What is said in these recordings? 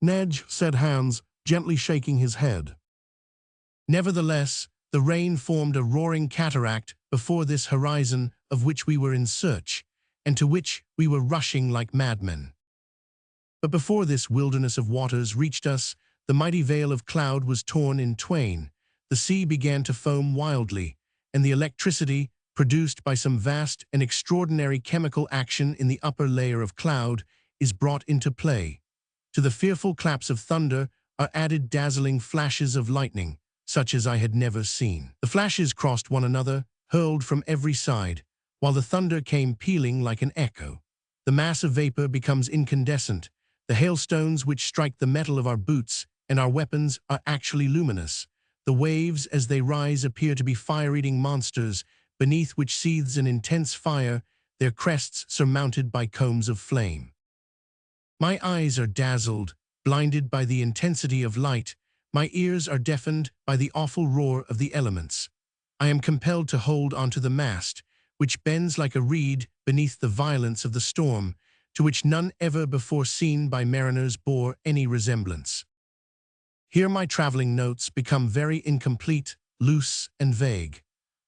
Nedge, said Hans, gently shaking his head. Nevertheless, the rain formed a roaring cataract before this horizon of which we were in search, and to which we were rushing like madmen. But before this wilderness of waters reached us, the mighty veil of cloud was torn in twain, the sea began to foam wildly, and the electricity, produced by some vast and extraordinary chemical action in the upper layer of cloud, is brought into play. To the fearful claps of thunder are added dazzling flashes of lightning, such as I had never seen. The flashes crossed one another, hurled from every side, while the thunder came pealing like an echo. The mass of vapor becomes incandescent. The hailstones which strike the metal of our boots and our weapons are actually luminous. The waves as they rise appear to be fire-eating monsters, beneath which seethes an intense fire, their crests surmounted by combs of flame. My eyes are dazzled, blinded by the intensity of light. My ears are deafened by the awful roar of the elements. I am compelled to hold onto the mast, which bends like a reed beneath the violence of the storm, to which none ever before seen by mariners bore any resemblance. Here my traveling notes become very incomplete, loose, and vague.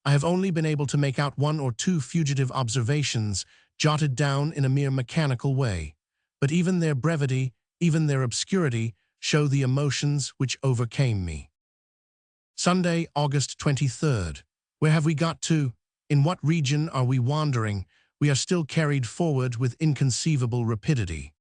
I have only been able to make out one or two fugitive observations, jotted down in a mere mechanical way. But even their brevity, even their obscurity, show the emotions which overcame me. Sunday, August 23rd. Where have we got to? In what region are we wandering? We are still carried forward with inconceivable rapidity.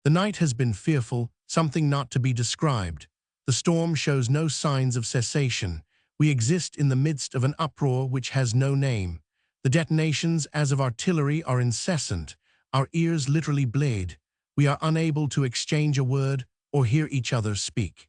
The night has been fearful, something not to be described. The storm shows no signs of cessation. We exist in the midst of an uproar which has no name. The detonations as of artillery are incessant. Our ears literally bleed. We are unable to exchange a word or hear each other speak.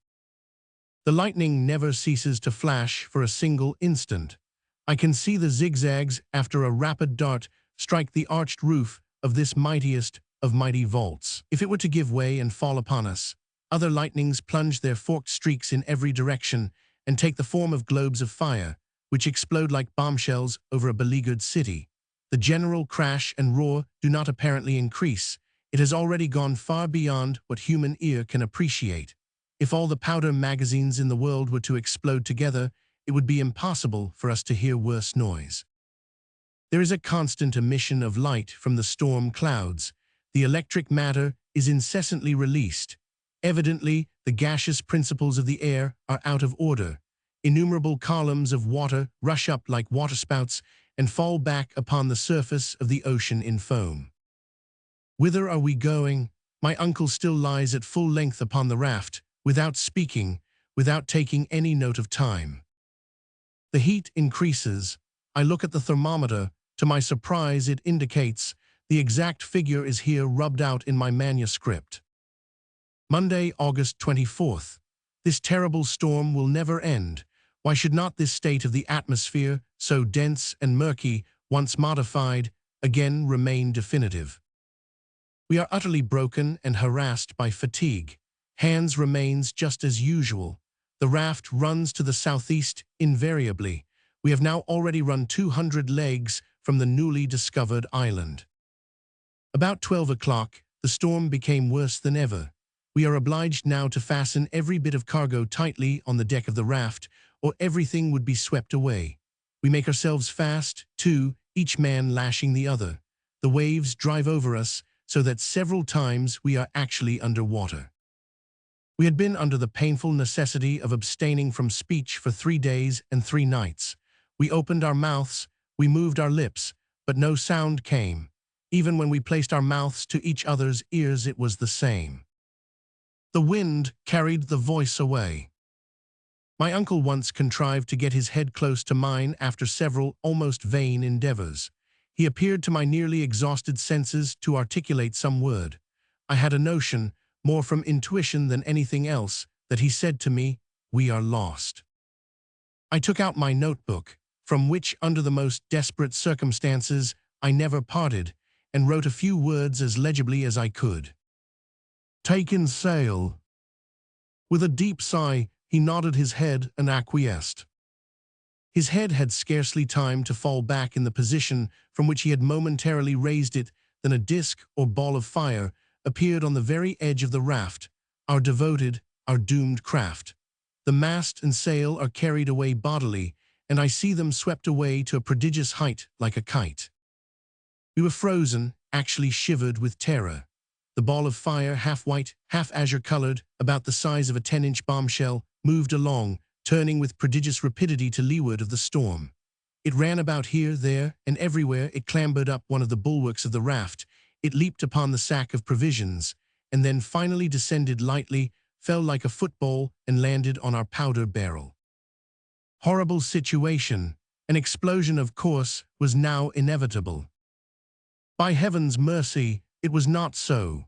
The lightning never ceases to flash for a single instant. I can see the zigzags after a rapid dart strike the arched roof of this mightiest of mighty vaults. If it were to give way and fall upon us, other lightnings plunge their forked streaks in every direction and take the form of globes of fire, which explode like bombshells over a beleaguered city. The general crash and roar do not apparently increase. It has already gone far beyond what human ear can appreciate. If all the powder magazines in the world were to explode together, it would be impossible for us to hear worse noise. There is a constant emission of light from the storm clouds. The electric matter is incessantly released. Evidently, the gaseous principles of the air are out of order. Innumerable columns of water rush up like waterspouts and fall back upon the surface of the ocean in foam. Whither are we going? My uncle still lies at full length upon the raft, without speaking, without taking any note of time. The heat increases. I look at the thermometer. To my surprise, it indicates the exact figure is here rubbed out in my manuscript. Monday, August 24th. This terrible storm will never end. Why should not this state of the atmosphere, so dense and murky, once modified, again remain definitive? We are utterly broken and harassed by fatigue. Hans remains just as usual. The raft runs to the southeast invariably. We have now already run 200 leagues from the newly discovered island. About 12 o'clock, the storm became worse than ever. We are obliged now to fasten every bit of cargo tightly on the deck of the raft, or everything would be swept away. We make ourselves fast, too, each man lashing the other. The waves drive over us, so that several times we are actually under water. We had been under the painful necessity of abstaining from speech for 3 days and 3 nights. We opened our mouths, we moved our lips, but no sound came. Even when we placed our mouths to each other's ears, it was the same. The wind carried the voice away. My uncle once contrived to get his head close to mine after several almost vain endeavors. He appeared to my nearly exhausted senses to articulate some word. I had a notion, more from intuition than anything else, that he said to me, "We are lost." I took out my notebook, from which, under the most desperate circumstances, I never parted, and wrote a few words as legibly as I could. "Take in sail." With a deep sigh, he nodded his head and acquiesced. His head had scarcely time to fall back in the position from which he had momentarily raised it than a disk or ball of fire appeared on the very edge of the raft. our devoted, our doomed craft. The mast and sail are carried away bodily, and I see them swept away to a prodigious height like a kite. We were frozen, actually shivered with terror. The ball of fire, half white, half azure-colored, about the size of a 10-inch bombshell, moved along, turning with prodigious rapidity to leeward of the storm. It ran about here, there, and everywhere. It clambered up one of the bulwarks of the raft. It leaped upon the sack of provisions, and then finally descended lightly, fell like a football, and landed on our powder barrel. Horrible situation. An explosion, of course, was now inevitable. By heaven's mercy, it was not so.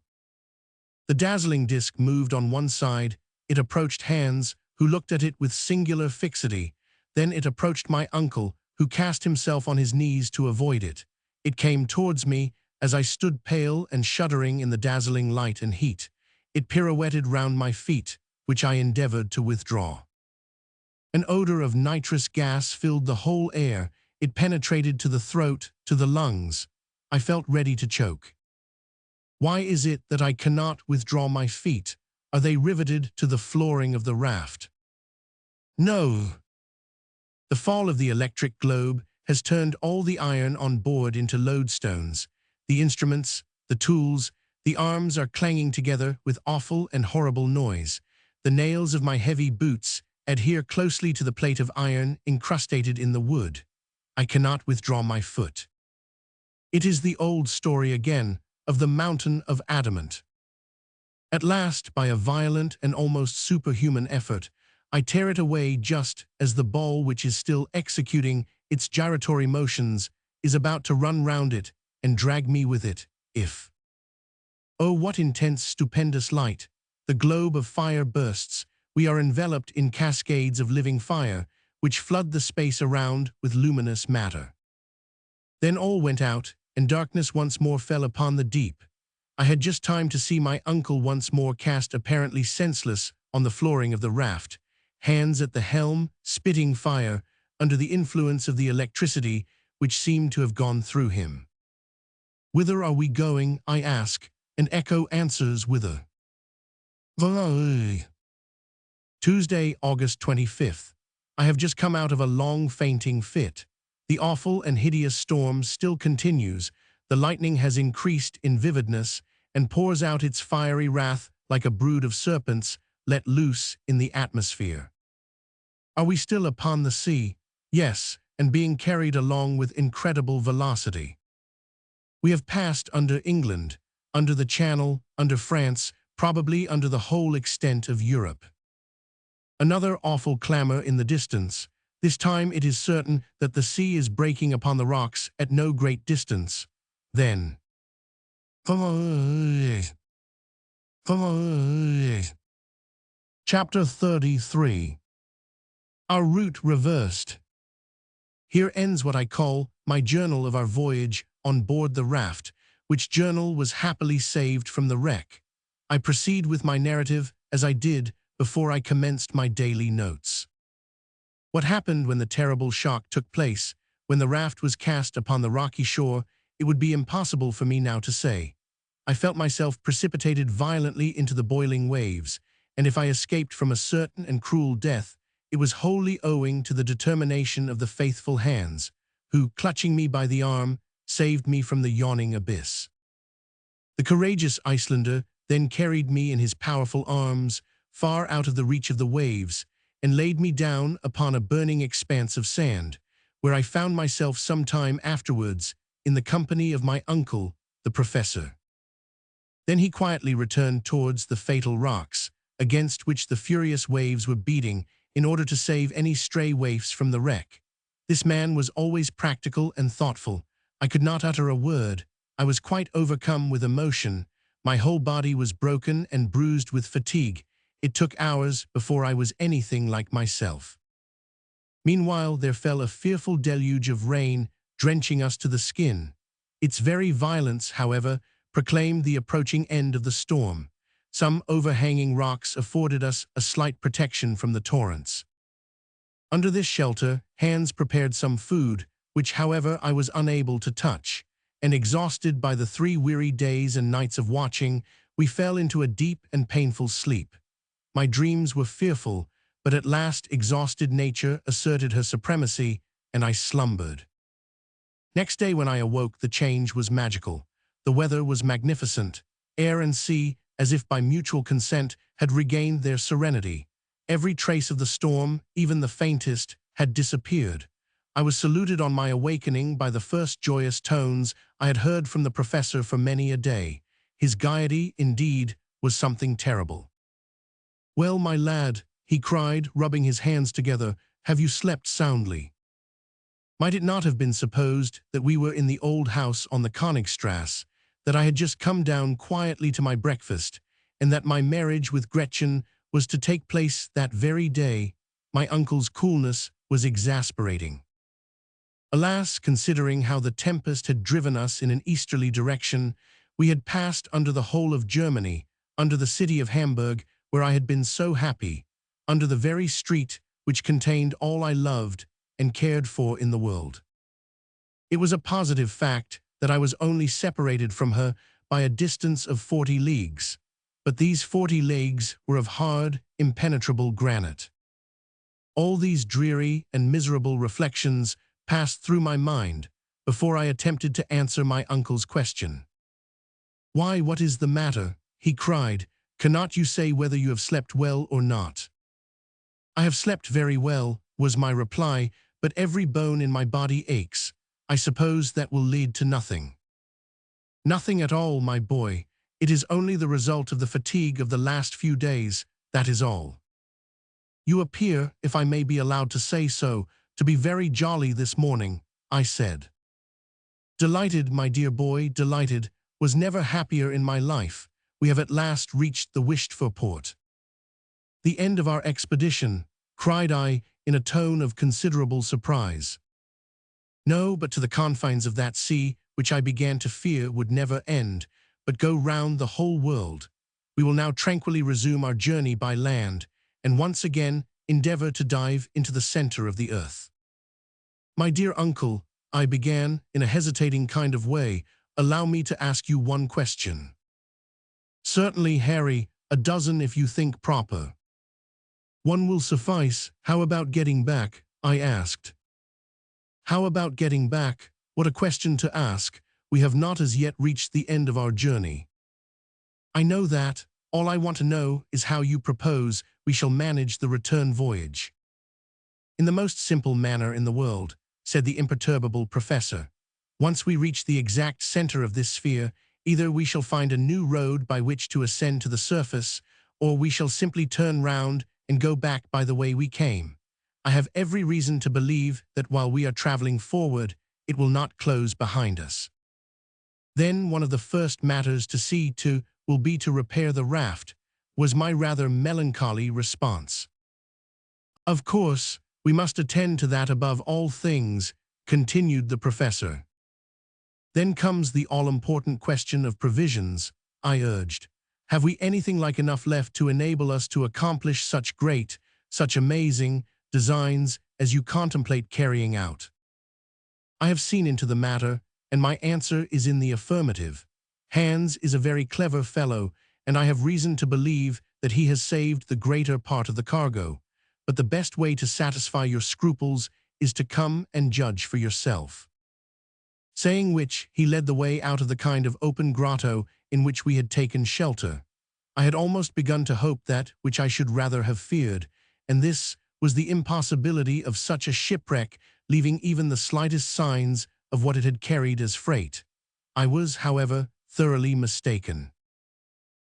The dazzling disk moved on one side. It approached Hans, who looked at it with singular fixity. Then it approached my uncle, who cast himself on his knees to avoid it. It came towards me, as I stood pale and shuddering in the dazzling light and heat. It pirouetted round my feet, which I endeavored to withdraw. An odor of nitrous gas filled the whole air. It penetrated to the throat, to the lungs. I felt ready to choke. Why is it that I cannot withdraw my feet? Are they riveted to the flooring of the raft? No. The fall of the electric globe has turned all the iron on board into lodestones. The instruments, the tools, the arms are clanging together with awful and horrible noise. The nails of my heavy boots adhere closely to the plate of iron incrustated in the wood. I cannot withdraw my foot. It is the old story again of the mountain of adamant. At last, by a violent and almost superhuman effort, I tear it away just as the ball, which is still executing its gyratory motions, is about to run round it and drag me with it, if. Oh, what intense, stupendous light! The globe of fire bursts. We are enveloped in cascades of living fire, which flood the space around with luminous matter. Then all went out, and darkness once more fell upon the deep. I had just time to see my uncle once more cast apparently senseless on the flooring of the raft, hands at the helm, spitting fire, under the influence of the electricity which seemed to have gone through him. Whither are we going, I ask, and echo answers whither. Tuesday, August 25th. I have just come out of a long fainting fit. The awful and hideous storm still continues. The lightning has increased in vividness and pours out its fiery wrath like a brood of serpents let loose in the atmosphere. Are we still upon the sea? Yes, and being carried along with incredible velocity. We have passed under England, under the Channel, under France, probably under the whole extent of Europe. Another awful clamor in the distance. This time it is certain that the sea is breaking upon the rocks at no great distance. Then. Chapter 33. Our route reversed. Here ends what I call my journal of our voyage on board the raft, which journal was happily saved from the wreck. I proceed with my narrative as I did before I commenced my daily notes. What happened when the terrible shock took place, when the raft was cast upon the rocky shore, it would be impossible for me now to say. I felt myself precipitated violently into the boiling waves, and if I escaped from a certain and cruel death, it was wholly owing to the determination of the faithful hands, who, clutching me by the arm, saved me from the yawning abyss. The courageous Icelander then carried me in his powerful arms far out of the reach of the waves, and laid me down upon a burning expanse of sand, where I found myself some time afterwards in the company of my uncle, the professor. Then he quietly returned towards the fatal rocks, against which the furious waves were beating, in order to save any stray waifs from the wreck. This man was always practical and thoughtful. I could not utter a word. I was quite overcome with emotion. My whole body was broken and bruised with fatigue. It took hours before I was anything like myself. Meanwhile, there fell a fearful deluge of rain, drenching us to the skin. Its very violence, however, proclaimed the approaching end of the storm. Some overhanging rocks afforded us a slight protection from the torrents. Under this shelter, Hans prepared some food, which, however, I was unable to touch, and exhausted by the 3 weary days and nights of watching, we fell into a deep and painful sleep. My dreams were fearful, but at last exhausted nature asserted her supremacy, and I slumbered. Next day when I awoke, the change was magical. The weather was magnificent. Air and sea, as if by mutual consent, had regained their serenity. Every trace of the storm, even the faintest, had disappeared. I was saluted on my awakening by the first joyous tones I had heard from the professor for many a day. His gaiety, indeed, was something terrible. "Well, my lad," he cried, rubbing his hands together, "have you slept soundly?" Might it not have been supposed that we were in the old house on the Königstrasse, that I had just come down quietly to my breakfast, and that my marriage with Gretchen was to take place that very day? My uncle's coolness was exasperating. Alas, considering how the tempest had driven us in an easterly direction, we had passed under the whole of Germany, under the city of Hamburg, where I had been so happy, under the very street which contained all I loved and cared for in the world. It was a positive fact that I was only separated from her by a distance of 40 leagues, but these 40 leagues were of hard, impenetrable granite. All these dreary and miserable reflections passed through my mind before I attempted to answer my uncle's question. "Why, what is the matter?" he cried. "Cannot you say whether you have slept well or not?" "I have slept very well," was my reply, "but every bone in my body aches. I suppose that will lead to nothing." "Nothing at all, my boy. It is only the result of the fatigue of the last few days, that is all. You appear, if I may be allowed to say so, to be very jolly this morning," I said. "Delighted, my dear boy, delighted. Was never happier in my life. We have at last reached the wished-for port." "The end of our expedition," cried I, in a tone of considerable surprise. "No, but to the confines of that sea which I began to fear would never end, but go round the whole world. We will now tranquilly resume our journey by land, and once again endeavor to dive into the center of the earth." "My dear uncle," I began, in a hesitating kind of way, "allow me to ask you one question." "Certainly, Harry, a dozen if you think proper." "One will suffice. How about getting back?" I asked. "How about getting back? What a question to ask. We have not as yet reached the end of our journey." "I know that. All I want to know is how you propose we shall manage the return voyage." "In the most simple manner in the world," said the imperturbable professor. "Once we reach the exact center of this sphere, either we shall find a new road by which to ascend to the surface, or we shall simply turn round and go back by the way we came. I have every reason to believe that while we are traveling forward, it will not close behind us. Then one of the first matters to see to will be to repair the raft," was my rather melancholy response. "Of course, we must attend to that above all things," continued the professor. "Then comes the all-important question of provisions," I urged. "Have we anything like enough left to enable us to accomplish such great, such amazing designs as you contemplate carrying out?" I have seen into the matter, and my answer is in the affirmative. Hans is a very clever fellow, and I have reason to believe that he has saved the greater part of the cargo. But the best way to satisfy your scruples is to come and judge for yourself." Saying which, he led the way out of the kind of open grotto in which we had taken shelter. I had almost begun to hope that which I should rather have feared, and this was the impossibility of such a shipwreck leaving even the slightest signs of what it had carried as freight. I was, however, thoroughly mistaken.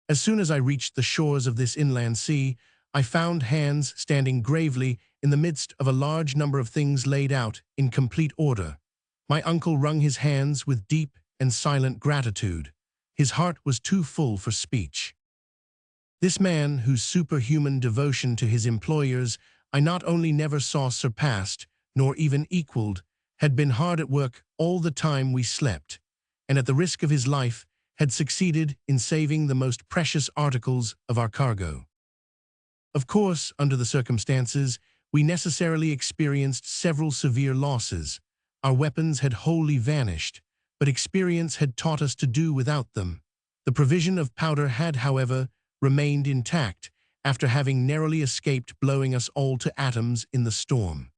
As soon as I reached the shores of this inland sea, I found Hans standing gravely in the midst of a large number of things laid out in complete order. My uncle wrung his hands with deep and silent gratitude. His heart was too full for speech. This man, whose superhuman devotion to his employers I not only never saw surpassed, nor even equaled, had been hard at work all the time we slept, and at the risk of his life had succeeded in saving the most precious articles of our cargo. Of course, under the circumstances, we necessarily experienced several severe losses. Our weapons had wholly vanished, but experience had taught us to do without them. The provision of powder had, however, remained intact after having narrowly escaped blowing us all to atoms in the storm.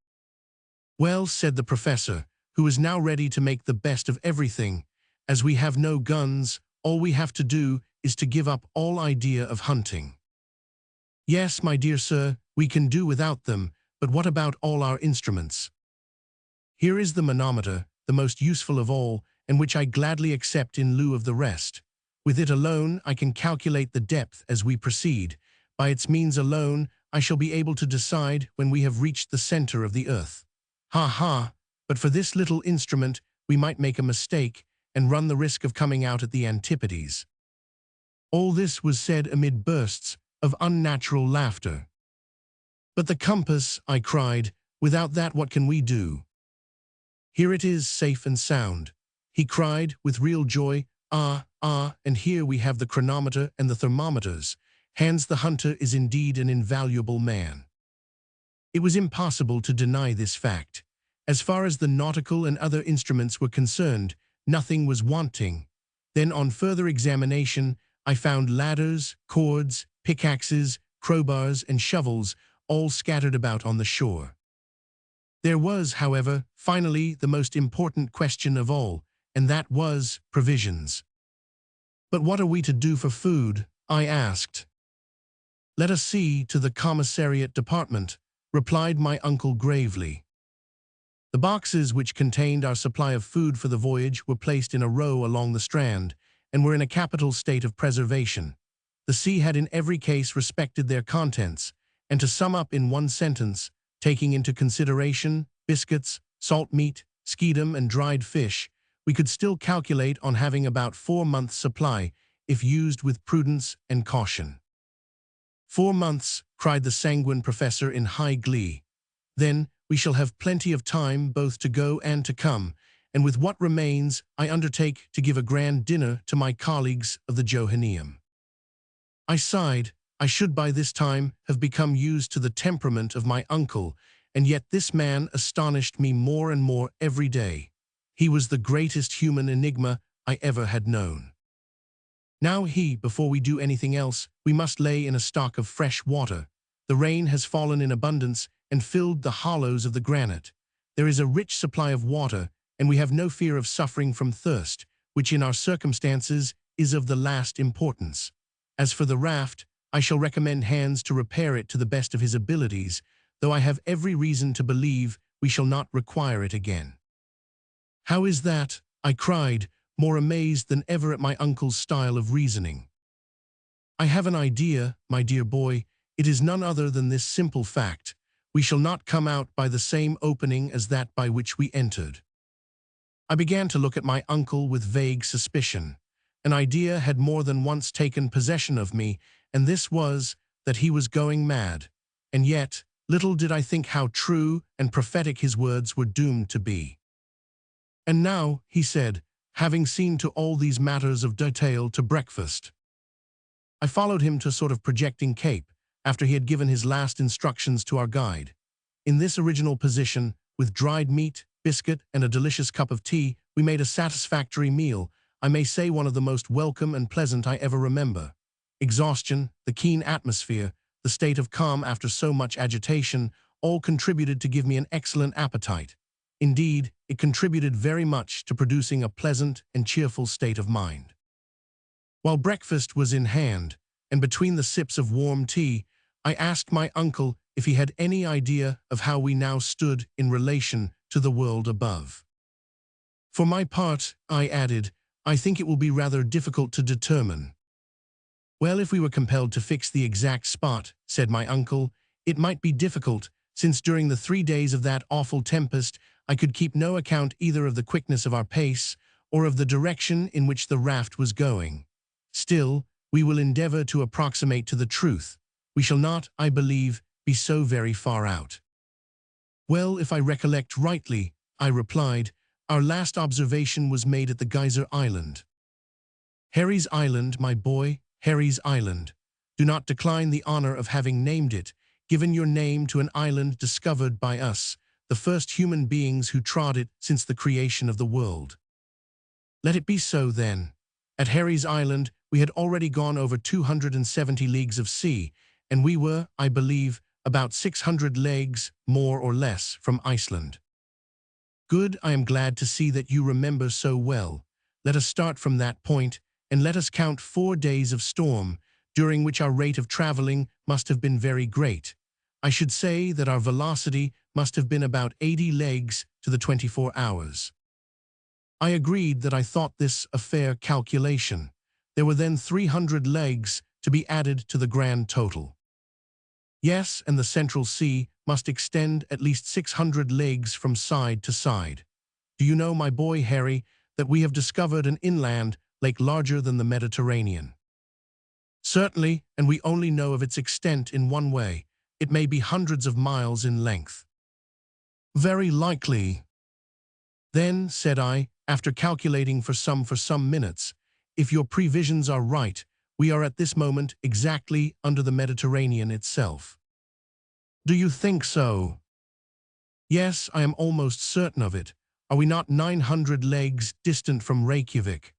"Well," said the professor, who was now ready to make the best of everything, "as we have no guns, all we have to do is to give up all idea of hunting." "Yes, my dear sir, we can do without them, but what about all our instruments?" "Here is the manometer, the most useful of all, and which I gladly accept in lieu of the rest. With it alone I can calculate the depth as we proceed. By its means alone I shall be able to decide when we have reached the center of the earth. Ha ha, but for this little instrument we might make a mistake and run the risk of coming out at the antipodes." All this was said amid bursts of unnatural laughter. "But the compass," I cried, "without that what can we do?" "Here it is, safe and sound," he cried with real joy. And here we have the chronometer and the thermometers. Hans the Hunter is indeed an invaluable man." It was impossible to deny this fact. As far as the nautical and other instruments were concerned, nothing was wanting. Then on further examination, I found ladders, cords, pickaxes, crowbars, and shovels all scattered about on the shore. There was, however, finally the most important question of all, and that was provisions. "But what are we to do for food?" I asked. "Let us see to the commissariat department," replied my uncle gravely. The boxes which contained our supply of food for the voyage were placed in a row along the strand, and were in a capital state of preservation. The sea had in every case respected their contents, and to sum up in one sentence, taking into consideration biscuits, salt meat, skedum, and dried fish, we could still calculate on having about 4 months' supply, if used with prudence and caution. 4 months, cried the sanguine professor in high glee. "Then we shall have plenty of time both to go and to come, and with what remains I undertake to give a grand dinner to my colleagues of the Johanneum." I sighed. I should by this time have become used to the temperament of my uncle, and yet this man astonished me more and more every day. He was the greatest human enigma I ever had known. "Now before we do anything else, we must lay in a stock of fresh water. The rain has fallen in abundance and filled the hollows of the granite. There is a rich supply of water, and we have no fear of suffering from thirst, which in our circumstances is of the last importance. As for the raft, I shall recommend Hans to repair it to the best of his abilities, though I have every reason to believe we shall not require it again." "How is that?" I cried, more amazed than ever at my uncle's style of reasoning. "I have an idea, my dear boy. It is none other than this simple fact. We shall not come out by the same opening as that by which we entered." I began to look at my uncle with vague suspicion. An idea had more than once taken possession of me, and this was that he was going mad. And yet, little did I think how true and prophetic his words were doomed to be. "And now," he said, having seen to all these matters of detail, "to breakfast." I followed him to a sort of projecting cape, after he had given his last instructions to our guide. In this original position, with dried meat, biscuit, and a delicious cup of tea, we made a satisfactory meal, I may say one of the most welcome and pleasant I ever remember. Exhaustion, the keen atmosphere, the state of calm after so much agitation, all contributed to give me an excellent appetite. Indeed, it contributed very much to producing a pleasant and cheerful state of mind. While breakfast was in hand, and between the sips of warm tea, I asked my uncle if he had any idea of how we now stood in relation to the world above. "For my part," I added, "I think it will be rather difficult to determine." "Well, if we were compelled to fix the exact spot," said my uncle, "it might be difficult, since during the 3 days of that awful tempest I could keep no account either of the quickness of our pace or of the direction in which the raft was going. Still, we will endeavor to approximate to the truth. We shall not, I believe, be so very far out." "Well, if I recollect rightly," I replied, "our last observation was made at the Geyser Island." "Harry's Island, my boy, Harry's Island. Do not decline the honor of having named it, given your name to an island discovered by us, the first human beings who trod it since the creation of the world." "Let it be so, then. At Harry's Island we had already gone over 270 leagues of sea, and we were, I believe, about 600 leagues, more or less, from Iceland. Good, I am glad to see that you remember so well. Let us start from that point, and let us count 4 days of storm, during which our rate of traveling must have been very great. I should say that our velocity must have been about 80 leagues to the 24 hours. I agreed that I thought this a fair calculation. There were then 300 leagues to be added to the grand total. Yes, and the Central Sea must extend at least 600 leagues from side to side. Do you know, my boy Harry, that we have discovered an inland lake larger than the Mediterranean? Certainly, and we only know of its extent in one way. It may be hundreds of miles in length. Very likely. Then, said I, after calculating for some minutes, if your previsions are right, we are at this moment exactly under the Mediterranean itself. Do you think so? Yes, I am almost certain of it. Are we not 900 leagues distant from Reykjavik?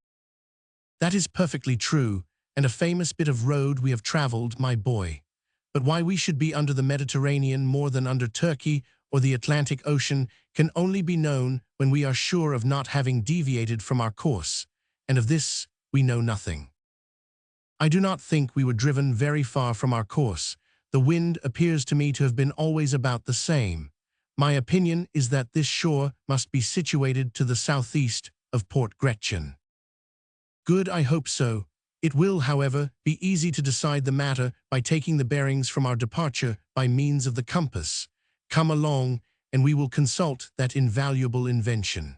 That is perfectly true, and a famous bit of road we have traveled, my boy. But why we should be under the Mediterranean more than under Turkey or the Atlantic Ocean can only be known when we are sure of not having deviated from our course, and of this we know nothing. I do not think we were driven very far from our course. The wind appears to me to have been always about the same. My opinion is that this shore must be situated to the southeast of Port Gretchen. Good, I hope so. It will, however, be easy to decide the matter by taking the bearings from our departure by means of the compass. Come along, and we will consult that invaluable invention.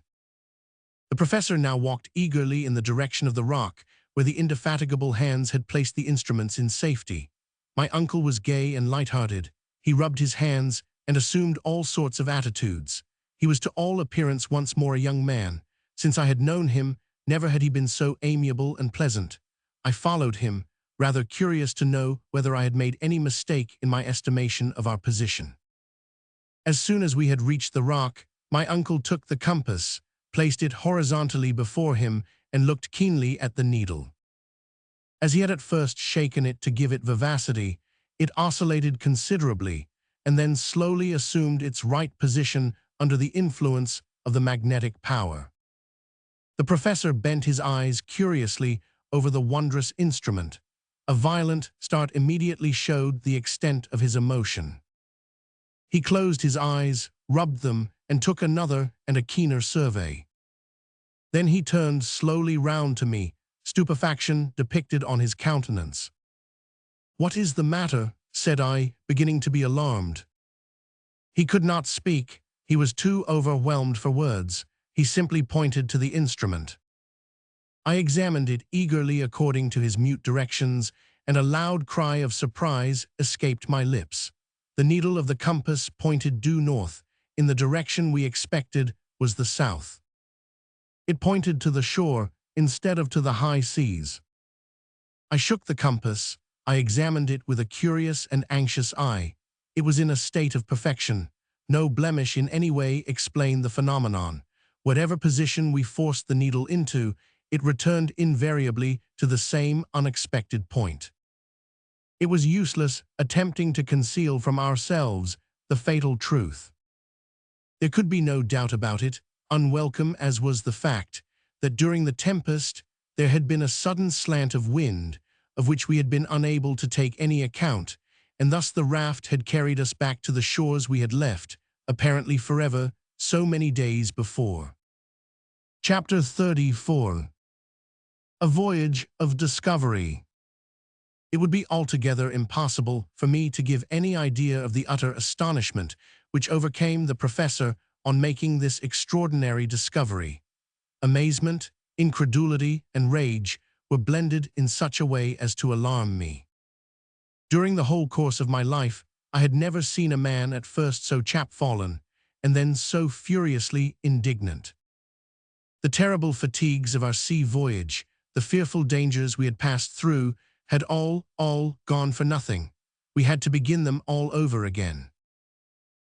The professor now walked eagerly in the direction of the rock, where the indefatigable hands had placed the instruments in safety. My uncle was gay and light-hearted. He rubbed his hands and assumed all sorts of attitudes. He was to all appearance once more a young man. Since I had known him, never had he been so amiable and pleasant. I followed him, rather curious to know whether I had made any mistake in my estimation of our position. As soon as we had reached the rock, my uncle took the compass, placed it horizontally before him, and looked keenly at the needle. As he had at first shaken it to give it vivacity, it oscillated considerably, and then slowly assumed its right position under the influence of the magnetic power. The professor bent his eyes curiously over the wondrous instrument. A violent start immediately showed the extent of his emotion. He closed his eyes, rubbed them, and took another and a keener survey. Then he turned slowly round to me, stupefaction depicted on his countenance. "What is the matter?" said I, beginning to be alarmed. He could not speak. He was too overwhelmed for words. He simply pointed to the instrument. I examined it eagerly according to his mute directions, and a loud cry of surprise escaped my lips. The needle of the compass pointed due north. In the direction we expected was the south. It pointed to the shore instead of to the high seas. I shook the compass. I examined it with a curious and anxious eye. It was in a state of perfection. No blemish in any way explained the phenomenon. Whatever position we forced the needle into, it returned invariably to the same unexpected point. It was useless attempting to conceal from ourselves the fatal truth. There could be no doubt about it, unwelcome as was the fact, that during the tempest there had been a sudden slant of wind, of which we had been unable to take any account, and thus the raft had carried us back to the shores we had left, apparently forever, so many days before. Chapter 34. A Voyage of Discovery. It would be altogether impossible for me to give any idea of the utter astonishment which overcame the professor on making this extraordinary discovery. Amazement, incredulity, and rage were blended in such a way as to alarm me. During the whole course of my life, I had never seen a man at first so chapfallen, and then so furiously indignant. The terrible fatigues of our sea voyage, the fearful dangers we had passed through, had all gone for nothing. We had to begin them all over again.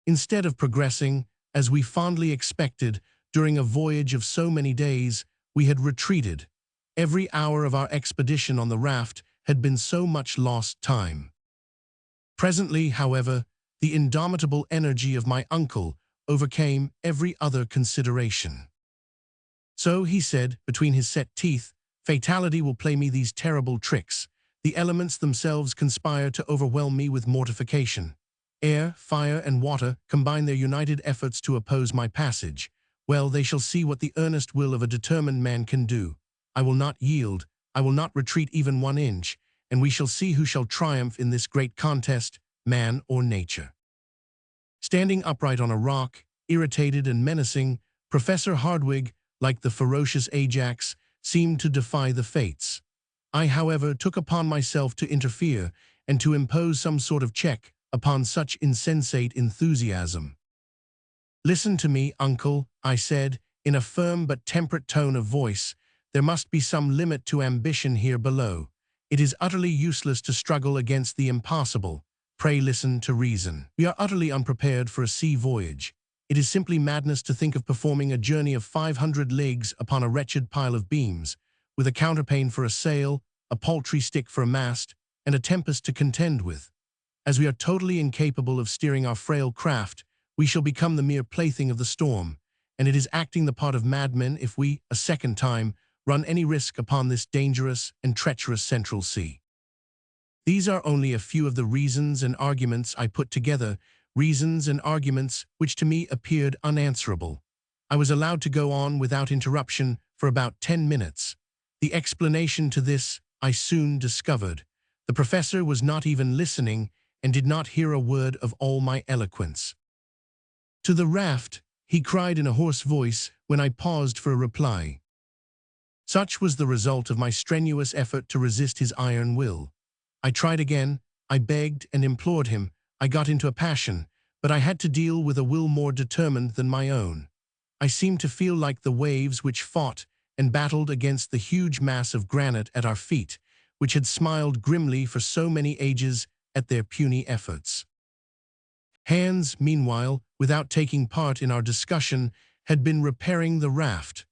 Instead of progressing, as we fondly expected, during a voyage of so many days, we had retreated. Every hour of our expedition on the raft had been so much lost time. Presently, however, the indomitable energy of my uncle overcame every other consideration. So, he said, between his set teeth, fatality will play me these terrible tricks. The elements themselves conspire to overwhelm me with mortification. Air, fire, and water combine their united efforts to oppose my passage. Well, they shall see what the earnest will of a determined man can do. I will not yield, I will not retreat even 1 inch, and we shall see who shall triumph in this great contest, man or nature. Standing upright on a rock, irritated and menacing, Professor Hardwigg, like the ferocious Ajax, seemed to defy the fates. I, however, took upon myself to interfere and to impose some sort of check upon such insensate enthusiasm. "Listen to me, uncle," I said, in a firm but temperate tone of voice. "There must be some limit to ambition here below. It is utterly useless to struggle against the impossible. Pray listen to reason. We are utterly unprepared for a sea voyage. It is simply madness to think of performing a journey of 500 leagues upon a wretched pile of beams, with a counterpane for a sail, a paltry stick for a mast, and a tempest to contend with. As we are totally incapable of steering our frail craft, we shall become the mere plaything of the storm, and it is acting the part of madmen if we, a second time, run any risk upon this dangerous and treacherous central sea." These are only a few of the reasons and arguments I put together, reasons and arguments which to me appeared unanswerable. I was allowed to go on without interruption for about 10 minutes. The explanation to this I soon discovered. The professor was not even listening and did not hear a word of all my eloquence. "To the raft," he cried in a hoarse voice when I paused for a reply. Such was the result of my strenuous effort to resist his iron will. I tried again, I begged and implored him, I got into a passion, but I had to deal with a will more determined than my own. I seemed to feel like the waves which fought and battled against the huge mass of granite at our feet, which had smiled grimly for so many ages at their puny efforts. Hans, meanwhile, without taking part in our discussion, had been repairing the raft.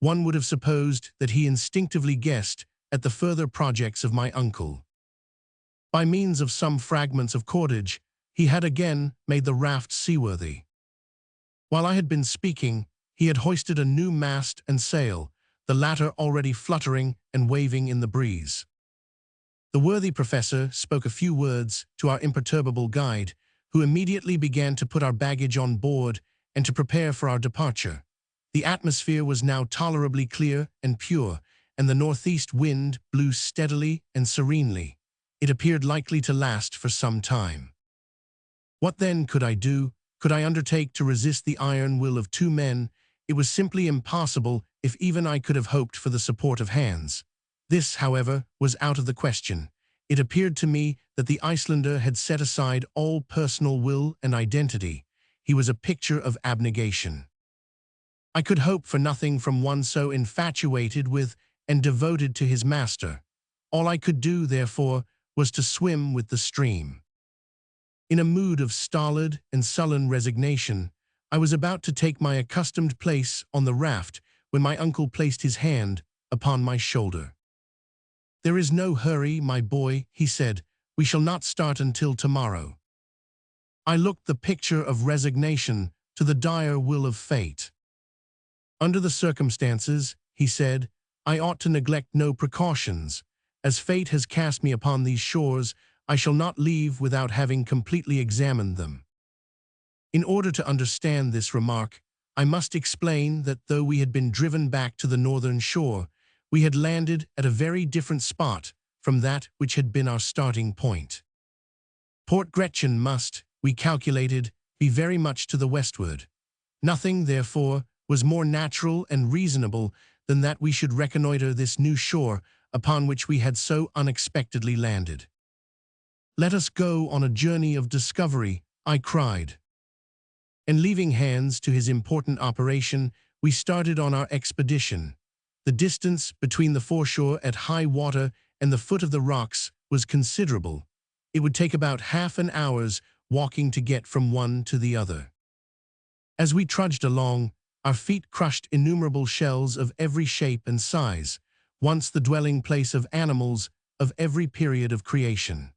One would have supposed that he instinctively guessed at the further projects of my uncle. By means of some fragments of cordage, he had again made the raft seaworthy. While I had been speaking, he had hoisted a new mast and sail, the latter already fluttering and waving in the breeze. The worthy professor spoke a few words to our imperturbable guide, who immediately began to put our baggage on board and to prepare for our departure. The atmosphere was now tolerably clear and pure, and the northeast wind blew steadily and serenely. It appeared likely to last for some time. What then could I do? Could I undertake to resist the iron will of 2 men? It was simply impossible if even I could have hoped for the support of Hans. This, however, was out of the question. It appeared to me that the Icelander had set aside all personal will and identity. He was a picture of abnegation. I could hope for nothing from one so infatuated with and devoted to his master. All I could do, therefore, was to swim with the stream. In a mood of stolid and sullen resignation, I was about to take my accustomed place on the raft when my uncle placed his hand upon my shoulder. "There is no hurry, my boy," he said. "We shall not start until tomorrow." I looked the picture of resignation to the dire will of fate. "Under the circumstances," he said, "I ought to neglect no precautions. As fate has cast me upon these shores, I shall not leave without having completely examined them." In order to understand this remark, I must explain that though we had been driven back to the northern shore, we had landed at a very different spot from that which had been our starting point. Port Gretchen must, we calculated, be very much to the westward. Nothing, therefore, was more natural and reasonable than that we should reconnoiter this new shore upon which we had so unexpectedly landed. "Let us go on a journey of discovery," I cried. And leaving Hans to his important operation, we started on our expedition. The distance between the foreshore at high water and the foot of the rocks was considerable. It would take about half an hour's walking to get from one to the other. As we trudged along, our feet crushed innumerable shells of every shape and size. once the dwelling place of animals of every period of creation.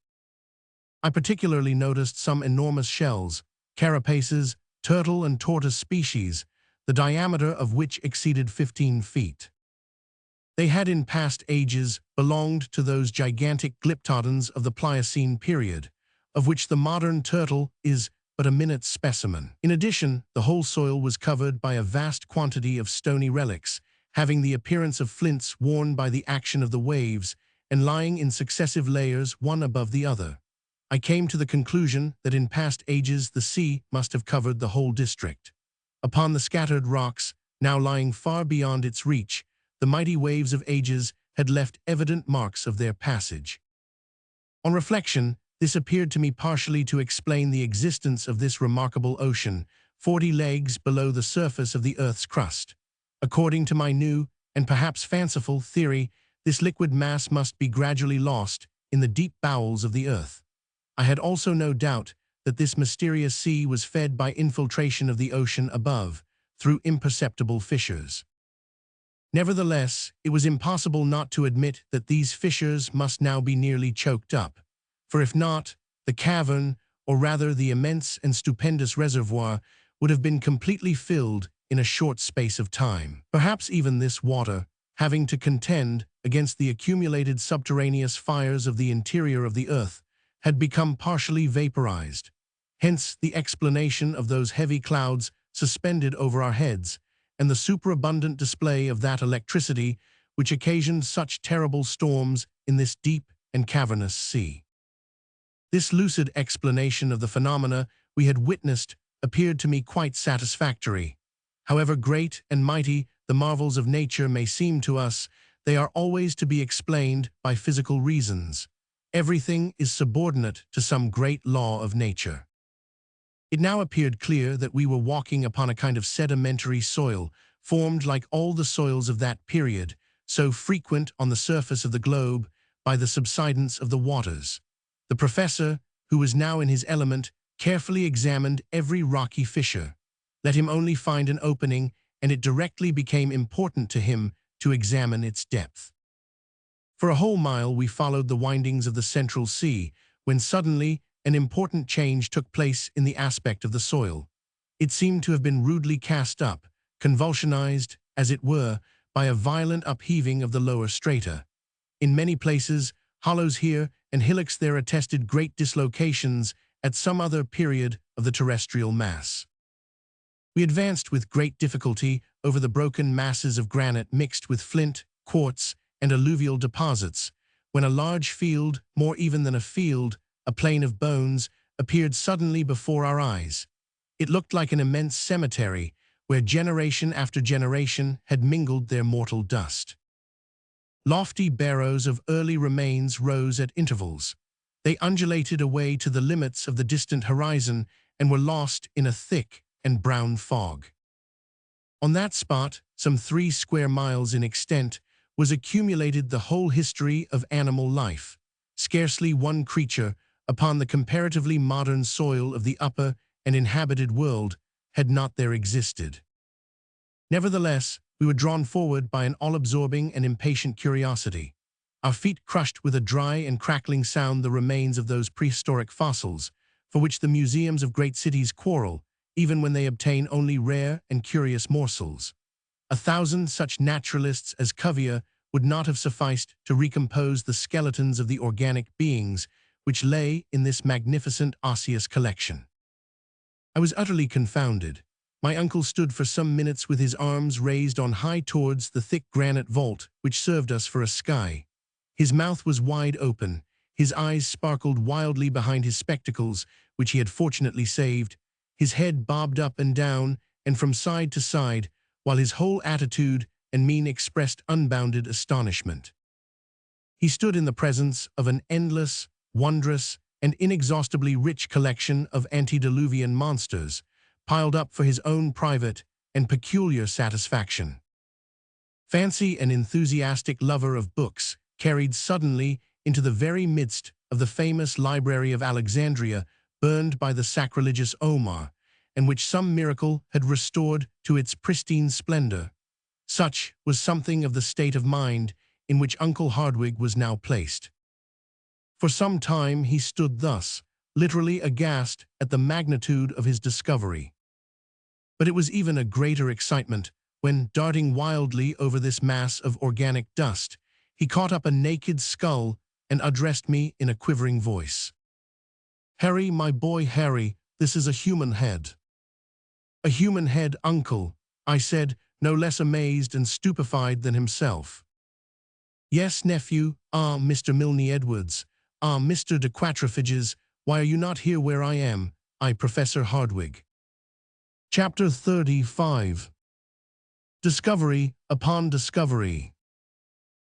I particularly noticed some enormous shells, carapaces, turtle and tortoise species, the diameter of which exceeded 15 feet. They had in past ages belonged to those gigantic glyptodons of the Pliocene period, of which the modern turtle is but a minute specimen. In addition, the whole soil was covered by a vast quantity of stony relics, having the appearance of flints worn by the action of the waves and lying in successive layers one above the other. I came to the conclusion that in past ages the sea must have covered the whole district. Upon the scattered rocks, now lying far beyond its reach, the mighty waves of ages had left evident marks of their passage. On reflection, this appeared to me partially to explain the existence of this remarkable ocean, 40 leagues below the surface of the Earth's crust. According to my new, and perhaps fanciful, theory, this liquid mass must be gradually lost in the deep bowels of the Earth. I had also no doubt that this mysterious sea was fed by infiltration of the ocean above, through imperceptible fissures. Nevertheless, it was impossible not to admit that these fissures must now be nearly choked up, for if not, the cavern, or rather the immense and stupendous reservoir, would have been completely filled in a short space of time. Perhaps even this water, having to contend against the accumulated subterraneous fires of the interior of the earth, had become partially vaporized. Hence the explanation of those heavy clouds suspended over our heads, and the superabundant display of that electricity which occasioned such terrible storms in this deep and cavernous sea. This lucid explanation of the phenomena we had witnessed appeared to me quite satisfactory. However great and mighty the marvels of nature may seem to us, they are always to be explained by physical reasons. Everything is subordinate to some great law of nature. It now appeared clear that we were walking upon a kind of sedimentary soil, formed like all the soils of that period, so frequent on the surface of the globe by the subsidence of the waters. The professor, who was now in his element, carefully examined every rocky fissure. Let him only find an opening, and it directly became important to him to examine its depth. For a whole mile we followed the windings of the Central Sea, when suddenly an important change took place in the aspect of the soil. It seemed to have been rudely cast up, convulsionized, as it were, by a violent upheaving of the lower strata. In many places, hollows here and hillocks there attested great dislocations at some other period of the terrestrial mass. We advanced with great difficulty over the broken masses of granite mixed with flint, quartz, and alluvial deposits, when a large field, more even than a field, a plain of bones, appeared suddenly before our eyes. It looked like an immense cemetery, where generation after generation had mingled their mortal dust. Lofty barrows of early remains rose at intervals. They undulated away to the limits of the distant horizon and were lost in a thick and brown fog. On that spot, some 3 square miles in extent, was accumulated the whole history of animal life. Scarcely one creature, upon the comparatively modern soil of the upper and inhabited world, had not there existed. Nevertheless, we were drawn forward by an all-absorbing and impatient curiosity. Our feet crushed with a dry and crackling sound the remains of those prehistoric fossils, for which the museums of great cities quarrel, even when they obtain only rare and curious morsels. 1,000 such naturalists as Cuvier would not have sufficed to recompose the skeletons of the organic beings which lay in this magnificent osseous collection. I was utterly confounded. My uncle stood for some minutes with his arms raised on high towards the thick granite vault which served us for a sky. His mouth was wide open, his eyes sparkled wildly behind his spectacles, which he had fortunately saved, his head bobbed up and down and from side to side, while his whole attitude and mien expressed unbounded astonishment. He stood in the presence of an endless, wondrous, and inexhaustibly rich collection of antediluvian monsters, piled up for his own private and peculiar satisfaction. Fancy, an enthusiastic lover of books, carried suddenly into the very midst of the famous Library of Alexandria, burned by the sacrilegious Omar, and which some miracle had restored to its pristine splendor. Such was something of the state of mind in which Uncle Hardwigg was now placed. For some time he stood thus, literally aghast at the magnitude of his discovery. But it was even a greater excitement when, darting wildly over this mass of organic dust, he caught up a naked skull and addressed me in a quivering voice. "Harry, my boy Harry, this is a human head." "A human head, uncle," I said, no less amazed and stupefied than himself. "Yes, nephew. Ah, Mr. Milne Edwards. Ah, Mr. de Quatrefages, why are you not here where I am, I, Professor Hardwigg?" Chapter 35. Discovery upon Discovery.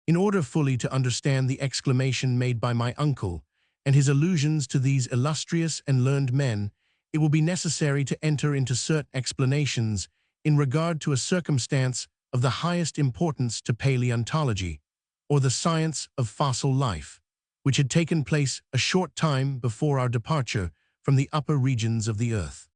In order fully to understand the exclamation made by my uncle, and his allusions to these illustrious and learned men, it will be necessary to enter into certain explanations in regard to a circumstance of the highest importance to paleontology, or the science of fossil life, which had taken place a short time before our departure from the upper regions of the earth.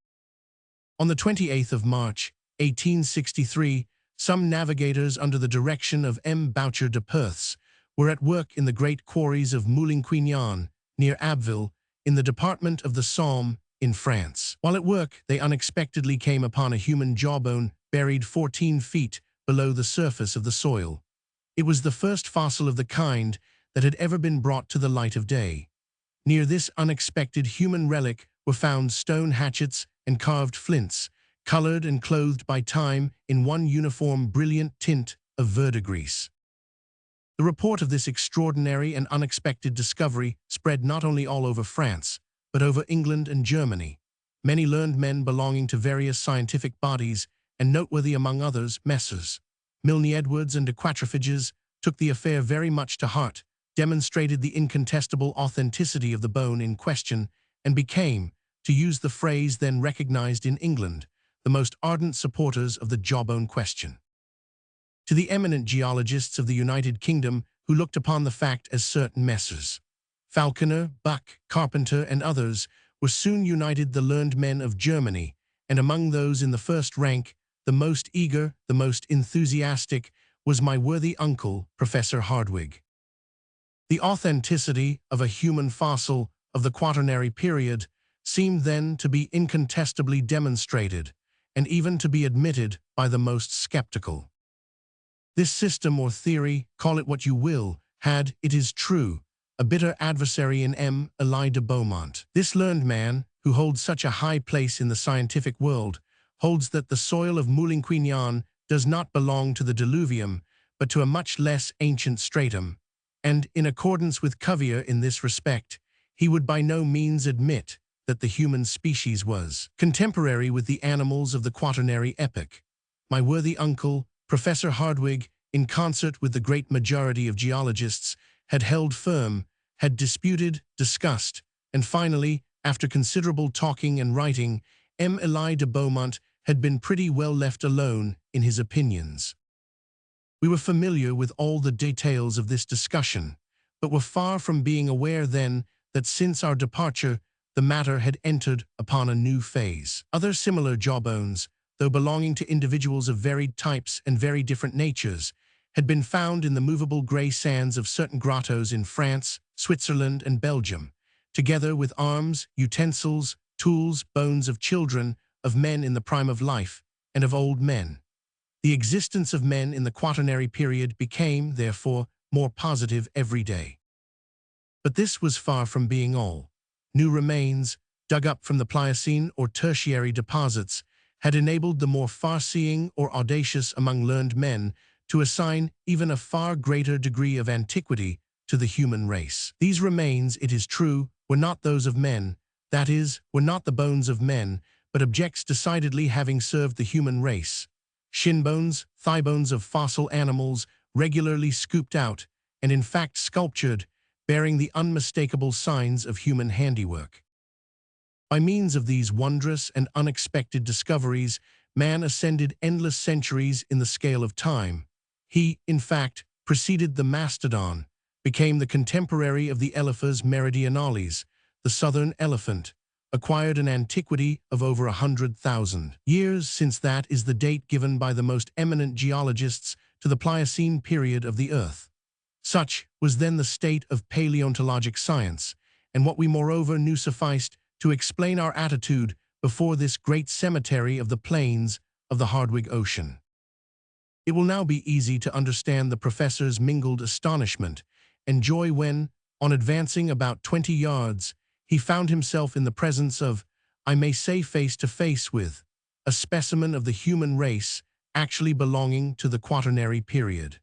On the 28th of March, 1863, some navigators under the direction of M. Boucher de Perths were at work in the great quarries of Moulin-Quignon, near Abbeville, in the department of the Somme, in France. While at work, they unexpectedly came upon a human jawbone buried 14 feet below the surface of the soil. It was the first fossil of the kind that had ever been brought to the light of day. Near this unexpected human relic were found stone hatchets and carved flints, colored and clothed by time in one uniform brilliant tint of verdigris. The report of this extraordinary and unexpected discovery spread not only all over France, but over England and Germany. Many learned men belonging to various scientific bodies, and noteworthy among others, Messrs. Milne Edwards and de Quatrefages, took the affair very much to heart, demonstrated the incontestable authenticity of the bone in question, and became, to use the phrase then recognized in England, the most ardent supporters of the jawbone question. To the eminent geologists of the United Kingdom, who looked upon the fact as certain, Messrs. Falconer, Buck, Carpenter, and others, were soon united the learned men of Germany, and among those in the first rank, the most eager, the most enthusiastic, was my worthy uncle, Professor Hardwigg. The authenticity of a human fossil of the Quaternary period seemed then to be incontestably demonstrated, and even to be admitted by the most skeptical. This system or theory, call it what you will, had, it is true, a bitter adversary in M. Elie de Beaumont. This learned man, who holds such a high place in the scientific world, holds that the soil of Moulin-Quignon does not belong to the diluvium, but to a much less ancient stratum, and, in accordance with Cuvier in this respect, he would by no means admit that the human species was contemporary with the animals of the Quaternary epoch. My worthy uncle, Professor Hardwigg, in concert with the great majority of geologists, had held firm, had disputed, discussed, and finally, after considerable talking and writing, M. Elie de Beaumont had been pretty well left alone in his opinions. We were familiar with all the details of this discussion, but were far from being aware then that since our departure, the matter had entered upon a new phase. Other similar jawbones, though belonging to individuals of varied types and very different natures, had been found in the movable grey sands of certain grottos in France, Switzerland, and Belgium, together with arms, utensils, tools, bones of children, of men in the prime of life, and of old men. The existence of men in the Quaternary period became, therefore, more positive every day. But this was far from being all. New remains, dug up from the Pliocene or Tertiary deposits, had enabled the more far-seeing or audacious among learned men to assign even a far greater degree of antiquity to the human race. These remains, it is true, were not those of men, that is, were not the bones of men, but objects decidedly having served the human race. Shin bones, thigh bones of fossil animals, regularly scooped out, and in fact sculptured, bearing the unmistakable signs of human handiwork. By means of these wondrous and unexpected discoveries, man ascended endless centuries in the scale of time. He, in fact, preceded the mastodon, became the contemporary of the Elephas meridionalis, the southern elephant, acquired an antiquity of over 100,000 years, since that is the date given by the most eminent geologists to the Pliocene period of the Earth. Such was then the state of paleontologic science, and what we moreover knew sufficed to explain our attitude before this great cemetery of the plains of the Hardwigg Ocean. It will now be easy to understand the professor's mingled astonishment and joy when, on advancing about 20 yards, he found himself in the presence of, I may say face to face with, a specimen of the human race actually belonging to the Quaternary period.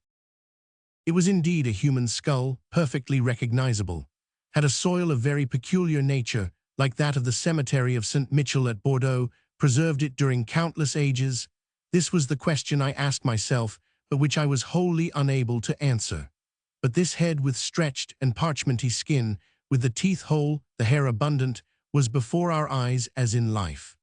It was indeed a human skull, perfectly recognizable, had a soil of very peculiar nature, like that of the cemetery of St. Michel at Bordeaux, preserved it during countless ages. This was the question I asked myself, but which I was wholly unable to answer. But this head with stretched and parchmenty skin, with the teeth whole, the hair abundant, was before our eyes as in life.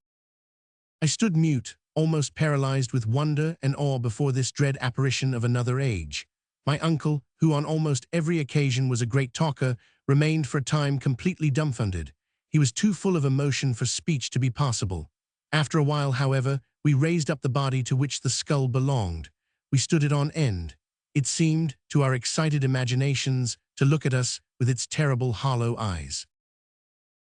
I stood mute, almost paralyzed with wonder and awe before this dread apparition of another age. My uncle, who on almost every occasion was a great talker, remained for a time completely dumbfounded. He was too full of emotion for speech to be possible. After a while, however, we raised up the body to which the skull belonged. We stood it on end. It seemed, to our excited imaginations, to look at us with its terrible hollow eyes.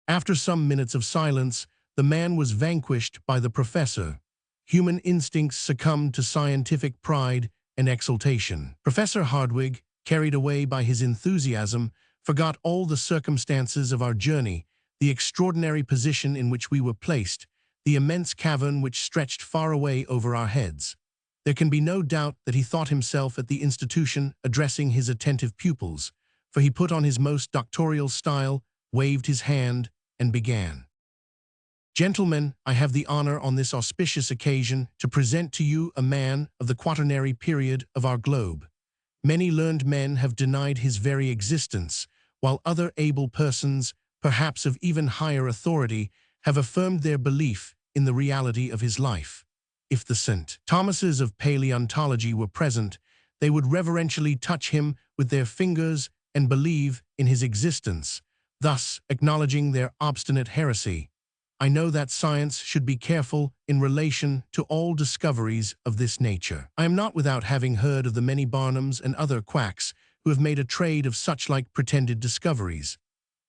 After some minutes of silence, the man was vanquished by the professor. Human instincts succumbed to scientific pride and exultation. Professor Hardwigg, carried away by his enthusiasm, forgot all the circumstances of our journey, the extraordinary position in which we were placed, the immense cavern which stretched far away over our heads. There can be no doubt that he thought himself at the institution addressing his attentive pupils, for he put on his most doctorial style, waved his hand, and began. Gentlemen, I have the honor on this auspicious occasion to present to you a man of the Quaternary period of our globe. Many learned men have denied his very existence, while other able persons, perhaps of even higher authority, have affirmed their belief in the reality of his life. If the St. Thomases of paleontology were present, they would reverentially touch him with their fingers and believe in his existence, thus acknowledging their obstinate heresy. I know that science should be careful in relation to all discoveries of this nature. I am not without having heard of the many Barnums and other quacks who have made a trade of such-like pretended discoveries.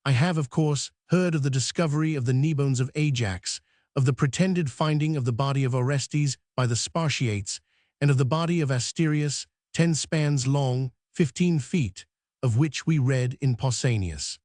I have, of course, heard of the discovery of the knee bones of Ajax, of the pretended finding of the body of Orestes by the Spartiates, and of the body of Asterius, 10 spans long, 15 feet, of which we read in Pausanias.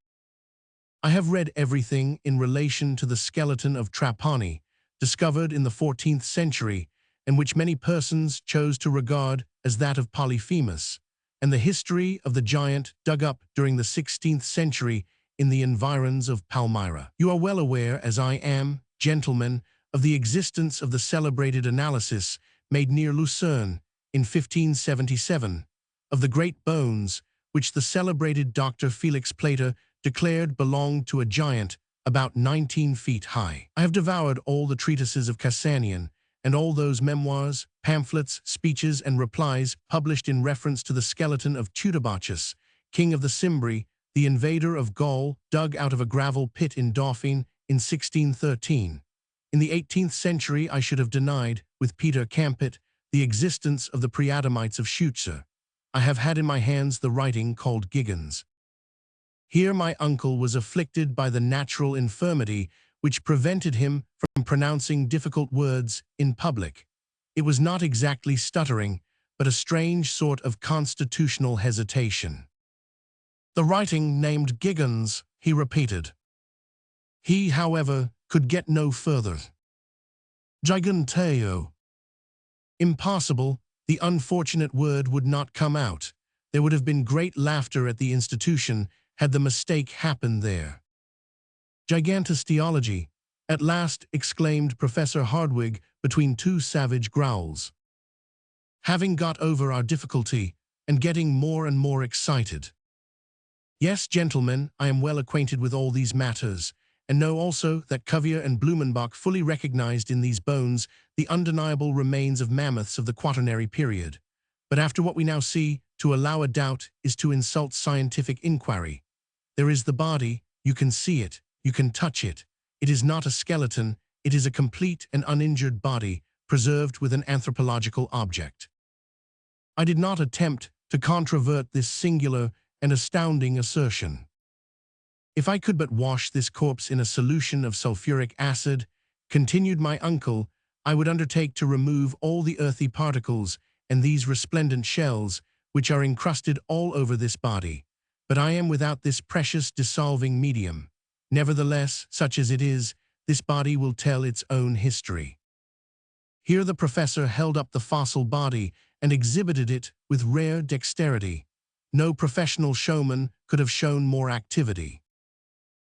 I have read everything in relation to the skeleton of Trapani, discovered in the 14th century, and which many persons chose to regard as that of Polyphemus, and the history of the giant dug up during the 16th century in the environs of Palmyra. You are well aware, as I am, gentlemen, of the existence of the celebrated analysis made near Lucerne in 1577, of the great bones which the celebrated Dr. Felix Plater declared belonged to a giant about 19 feet high. I have devoured all the treatises of Cassanian, and all those memoirs, pamphlets, speeches, and replies published in reference to the skeleton of Teutobachus, king of the Cimbri, the invader of Gaul, dug out of a gravel pit in Dauphine in 1613. In the 18th century, I should have denied, with Peter Campit, the existence of the preadamites of Schutzer. I have had in my hands the writing called Giggons. Here my uncle was afflicted by the natural infirmity which prevented him from pronouncing difficult words in public. It was not exactly stuttering, but a strange sort of constitutional hesitation. The writing named Giggons, he repeated. He, however, could get no further. Giganteo. Impossible, the unfortunate word would not come out. There would have been great laughter at the institution had the mistake happened there. Gigantus theology, at last exclaimed Professor Hardwigg between two savage growls. Having got over our difficulty, and getting more and more excited. Yes, gentlemen, I am well acquainted with all these matters, and know also that Cuvier and Blumenbach fully recognized in these bones the undeniable remains of mammoths of the Quaternary period. But after what we now see, to allow a doubt is to insult scientific inquiry. There is the body, you can see it, you can touch it. It is not a skeleton, it is a complete and uninjured body, preserved with an anthropological object. I did not attempt to controvert this singular and astounding assertion. If I could but wash this corpse in a solution of sulfuric acid, continued my uncle, I would undertake to remove all the earthy particles and these resplendent shells which are encrusted all over this body. But I am without this precious dissolving medium. Nevertheless, such as it is, this body will tell its own history. Here the professor held up the fossil body and exhibited it with rare dexterity. No professional showman could have shown more activity.